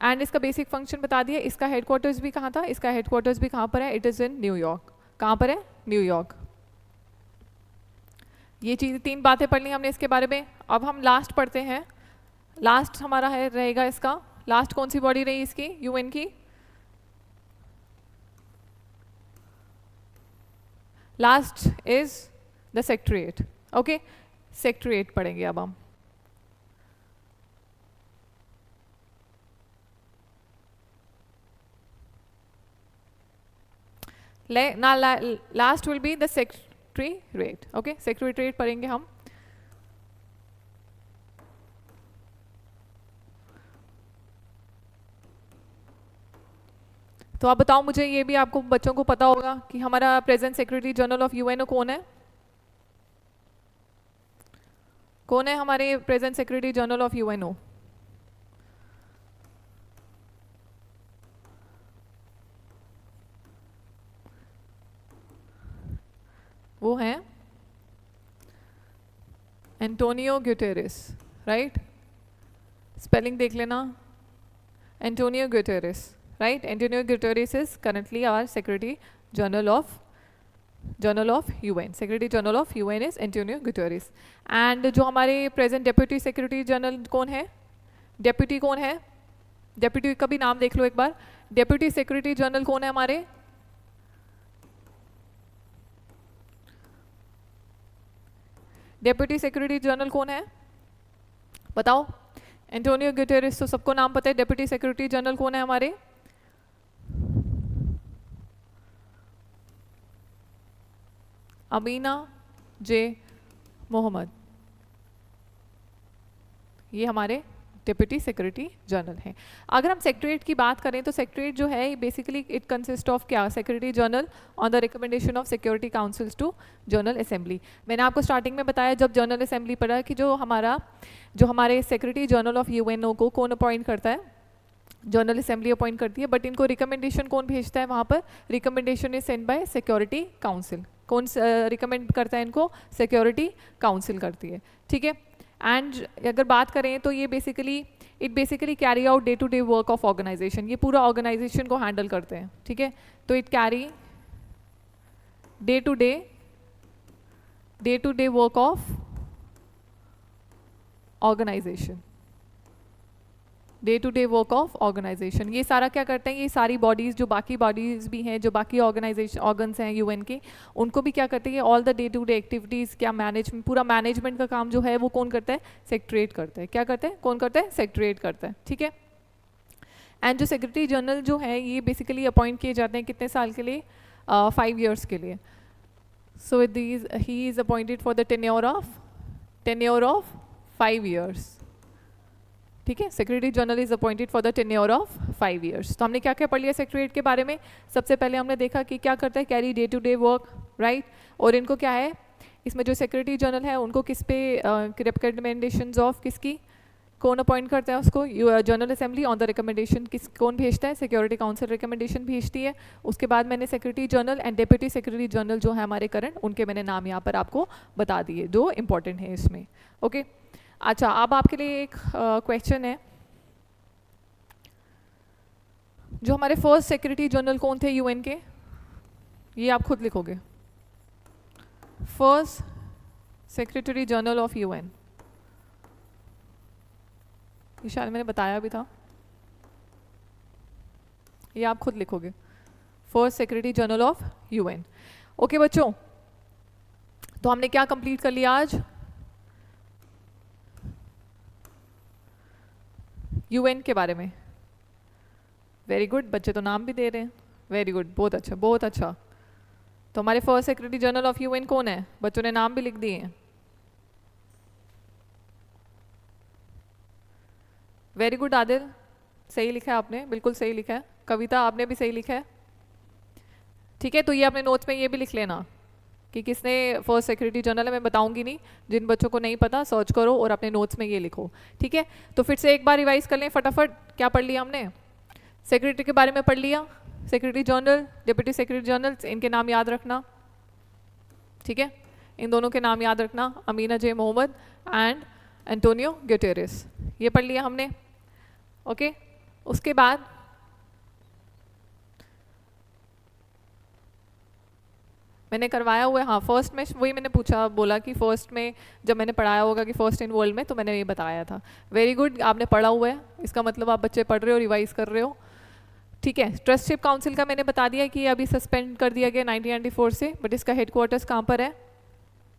and इसका बेसिक फंक्शन बता दिया। इसका हेडक्वार्टर्स भी कहाँ था? इसका हेडक्वार्टर्स भी कहाँ पर है? इट इज़ इन न्यूयॉर्क। कहाँ पर है? न्यूयॉर्क। ये चीज़ 3 बातें पढ़ ली हमने इसके बारे में। अब हम लास्ट पढ़ते हैं। लास्ट हमारा है रहेगा इसका, लास्ट कौन सी बॉडी रही इसकी? यूएन की last is the secretariat. Okay, secretariat पढ़ेंगे अब हम। Last will be the secretariat. Okay, secretariat पढ़ेंगे हम। तो आप बताओ मुझे, ये भी आपको बच्चों को पता होगा कि हमारा present secretary general of UNO कौन है? कौन है हमारे present secretary general of UNO? वो हैं एंटोनियो गुटेरेस, राइट? स्पेलिंग देख लेना, Antonio Guterres, right? Antonio Guterres is currently our secretary general of UN. Secretary general of UN is Antonio Guterres. And जो हमारे प्रेजेंट डेप्यूटी सेक्रेटरी जनरल कौन है? Deputy कौन है? डेप्यूटी का भी नाम देख लो एक बार। डेप्यूटी सेक्रेटरी जनरल कौन है हमारे? डेप्यूटी सेक्रेटरी जनरल कौन है? बताओ। एंटोनियो गुटेरेस तो सबको नाम पता है। डेप्यूटी सेक्रेटरी जनरल कौन है हमारे? अमीना जे मोहम्मद, ये हमारे डिप्टी सेक्रेटरी जनरल हैं। अगर हम सेक्रेटरीट की बात करें तो सेक्रेटरीट जो है बेसिकली इट कंसिस्ट ऑफ क्या? Secretary general on the recommendation of security councils to general assembly. मैंने आपको स्टार्टिंग में बताया जब जनरल असेंबली पढ़ा कि जो हमारे सेक्रेटरी जनरल ऑफ यूएनओ को कौन अपॉइंट करता है? जनरल असेंबली अपॉइंट करती है, बट इनको रिकमेंडेशन कौन भेजता है वहाँ पर? Recommendation is send bye security council. कौन रिकमेंड करता है इनको? सिक्योरिटी काउंसिल करती है। ठीक है, एंड अगर बात करें तो ये basically carry out day to day work of organisation. ये पूरा ऑर्गेनाइजेशन को हैंडल करते हैं। ठीक है, तो it carry day to day work of organisation. Day to day work of organisation ये सारा क्या करते हैं? ये सारी बॉडीज़ जो बाकी बॉडीज़ भी हैं, जो बाकी ऑर्गेनाइजेशन ऑर्गन्स हैं यूएन के, उनको भी क्या करते हैं? All the day to day activities, क्या पूरा मैनेजमेंट का काम जो है वो कौन करता है? सेक्रेटरीट करता है। क्या करते हैं? कौन करता है? सेक्रेटरीट करता है। ठीक है, एंड जो सेक्रेटरी जनरल जो है ये बेसिकली अपॉइंट किए जाते हैं कितने साल के लिए? 5 years के लिए। So he is appointed for the tenure of 5 years। ठीक है, secretary general is appointed for the tenure of 5 years। तो हमने क्या क्या पढ़ लिया सेक्रेटरीट के बारे में? सबसे पहले हमने देखा कि क्या करता है? Carry day to day work, right? और इनको क्या है, इसमें जो सेक्रेटरी जनरल है उनको किस पे रिकमेंडेशंस ऑफ किसकी कौन अपॉइंट करता है उसको? General assembly on the recommendation कौन भेजता है? सिक्योरिटी काउंसिल रिकमेंडेशन भेजती है। उसके बाद मैंने secretary general and deputy secretary general जो है हमारे करंट, उनके मैंने नाम यहाँ पर आपको बता दिए जो इंपॉर्टेंट है इसमें। ओके, अच्छा, अब आपके लिए एक क्वेश्चन है, जो हमारे फर्स्ट सेक्रेटरी जनरल कौन थे यूएन के? ये आप खुद लिखोगे। First secretary general of UN, ये शायद मैंने बताया भी था, ये आप खुद लिखोगे। First secretary general of UN. Okay बच्चों, तो हमने क्या कंप्लीट कर लिया आज? यूएन के बारे में। वेरी गुड, बच्चे तो नाम भी दे रहे हैं। वेरी गुड, बहुत अच्छा बहुत अच्छा। तो हमारे first secretary general of UN कौन है? बच्चों ने नाम भी लिख दिए हैं। वेरी गुड आदिल, सही लिखा है आपने, बिल्कुल सही लिखा है। कविता आपने भी सही लिखा है। ठीक है, तो ये अपने नोट्स में ये भी लिख लेना। कि किसने फर्स्ट सेक्रेटरी जनरल है, मैं बताऊंगी नहीं, जिन बच्चों को नहीं पता सर्च करो और अपने नोट्स में ये लिखो, ठीक है। तो फिर से एक बार रिवाइज कर लें फटाफट, क्या पढ़ लिया हमने? सेक्रेटरी के बारे में पढ़ लिया, secretary general, deputy secretary general, इनके नाम याद रखना, ठीक है, इन दोनों के नाम याद रखना, अमीना जे मोहम्मद एंड एंटोनियो गुटेरेस, ये पढ़ लिया हमने, ओके। उसके बाद मैंने करवाया हुआ है, हाँ फर्स्ट में वही मैंने पूछा, बोला कि फर्स्ट में जब मैंने पढ़ाया होगा कि फर्स्ट इन वर्ल्ड में, तो मैंने ये बताया था। वेरी गुड, आपने पढ़ा हुआ है, इसका मतलब आप बच्चे पढ़ रहे हो, रिवाइज कर रहे हो, ठीक है। ट्रस्टशिप काउंसिल का मैंने बता दिया कि ये अभी सस्पेंड कर दिया गया 1994 से, बट इसका हेडक्वार्टर्स कहाँ पर है?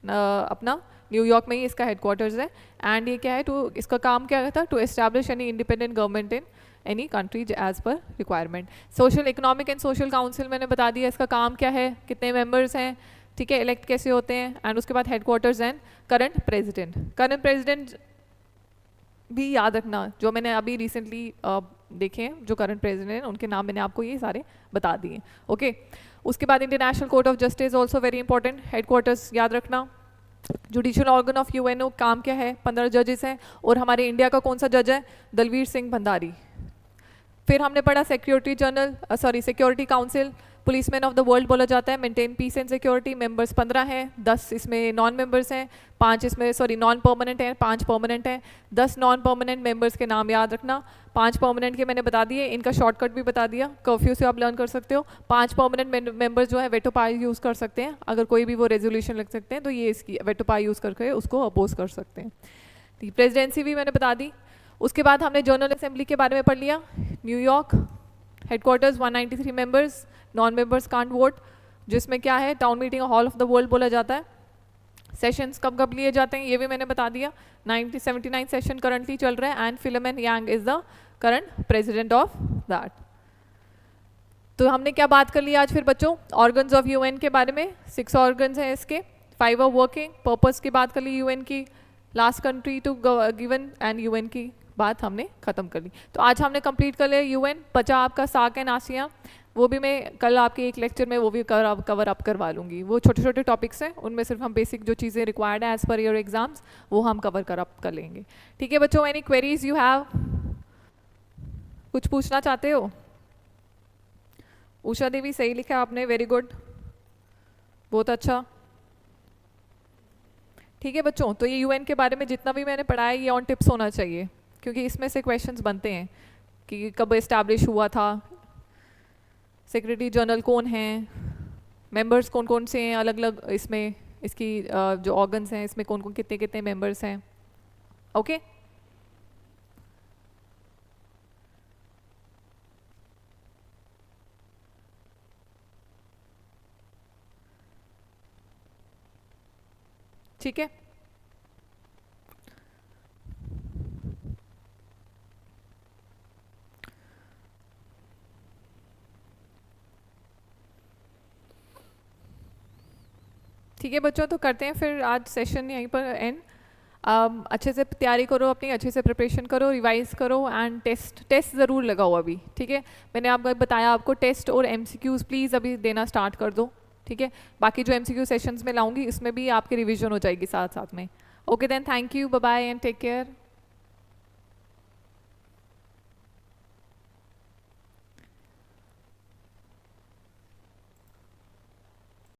अपना न्यूयॉर्क में ही इसका हेडक्वार्टर्स है। एंड ये क्या है, टू इसका काम क्या था? To establish any independent government in any country as per requirement. Social economic and social council मैंने बता दिया इसका काम क्या है, कितने मेंबर्स हैं, ठीक है, इलेक्ट कैसे होते हैं, एंड उसके बाद headquarters and current president. Current president भी याद रखना, जो मैंने अभी रिसेंटली देखे हैं जो करंट प्रेसिडेंट हैं, उनके नाम मैंने आपको ये सारे बता दिए, ओके। उसके बाद international court of justice also very important, headquarters याद रखना। जुडिशियल ऑर्गन ऑफ यूएनओ, काम क्या है? 15 जजेस हैं, और हमारे इंडिया का कौन सा जज है? दलवीर सिंह भंडारी। फिर हमने पढ़ा security council, policeman of the world बोला जाता है, maintain peace and security, members 15 हैं, 10 इसमें नॉन मेंबर्स हैं, 5 इसमें नॉन परमानेंट हैं, 5 परमानेंट हैं। 10 नॉन परमानेंट मेंबर्स के नाम याद रखना, 5 परमानेंट के मैंने बता दिए, इनका शॉर्टकट भी बता दिया, कर्फ्यू से आप लर्न कर सकते हो। 5 परमानेंट मेंबर्स जो है वेटो पावर यूज़ कर सकते हैं, अगर कोई भी वो रेजोल्यूशन लिख सकते हैं तो ये इसकी वेटो पावर यूज़ करके उसको अपोज कर सकते हैं। प्रेसिडेंसी भी मैंने बता दी। उसके बाद हमने जनरल असेंबली के बारे में पढ़ लिया, New York headquarters, 193 members, non members can't vote, जिसमें क्या है town meeting hall of the world बोला जाता है। सेशंस कब कब लिए जाते हैं ये भी मैंने बता दिया, 1979 सेशन करंटली चल रहा है, and Philomel Yang is the current president of that. तो हमने क्या बात कर लिया आज फिर बच्चों? ऑर्गन्स ऑफ यूएन के बारे में, 6 ऑर्गन्स हैं इसके, 5 आर वर्किंग, पर्पस की बात कर ली यूएन की, last country to given and UN की बात हमने खत्म कर ली। तो आज हमने कंप्लीट कर लिया यूएन। बचा आपका सार्क एंड आसियान, वो भी मैं कल आपके एक लेक्चर में वो भी कवर अप करवा लूँगी। वो छोटे छोटे टॉपिक्स हैं, उनमें सिर्फ हम बेसिक जो चीज़ें रिक्वायर्ड है एज पर योर एग्जाम्स वो हम कवर अप कर लेंगे, ठीक है बच्चों। Any queries you have? कुछ पूछना चाहते हो? उषा देवी सही लिखा आपने, वेरी गुड, बहुत अच्छा, ठीक है बच्चों। तो ये यूएन के बारे में जितना भी मैंने पढ़ाया ये ऑन टिप्स होना चाहिए, क्योंकि इसमें से क्वेश्चंस बनते हैं कि कब इस्टेब्लिश हुआ था, सेक्रेटरी जनरल कौन हैं, मेंबर्स कौन कौन से हैं अलग अलग, इसमें इसकी जो ऑर्गन्स हैं इसमें कौन कौन कितने कितने मेंबर्स हैं, ओके। ठीक है, ठीक है बच्चों, तो करते हैं फिर आज सेशन यहीं पर एंड। अच्छे से तैयारी करो अपनी, अच्छे से प्रिपरेशन करो, रिवाइज करो, एंड टेस्ट ज़रूर लगाओ अभी, ठीक है। मैंने आपको बताया आपको टेस्ट और एमसीक्यूज़ प्लीज़ अभी देना स्टार्ट कर दो, ठीक है। बाकी जो एमसीक्यू सेशंस में लाऊंगी इसमें भी आपकी रिवीजन हो जाएगी साथ साथ में, okay then, thank you, bye bye and take care.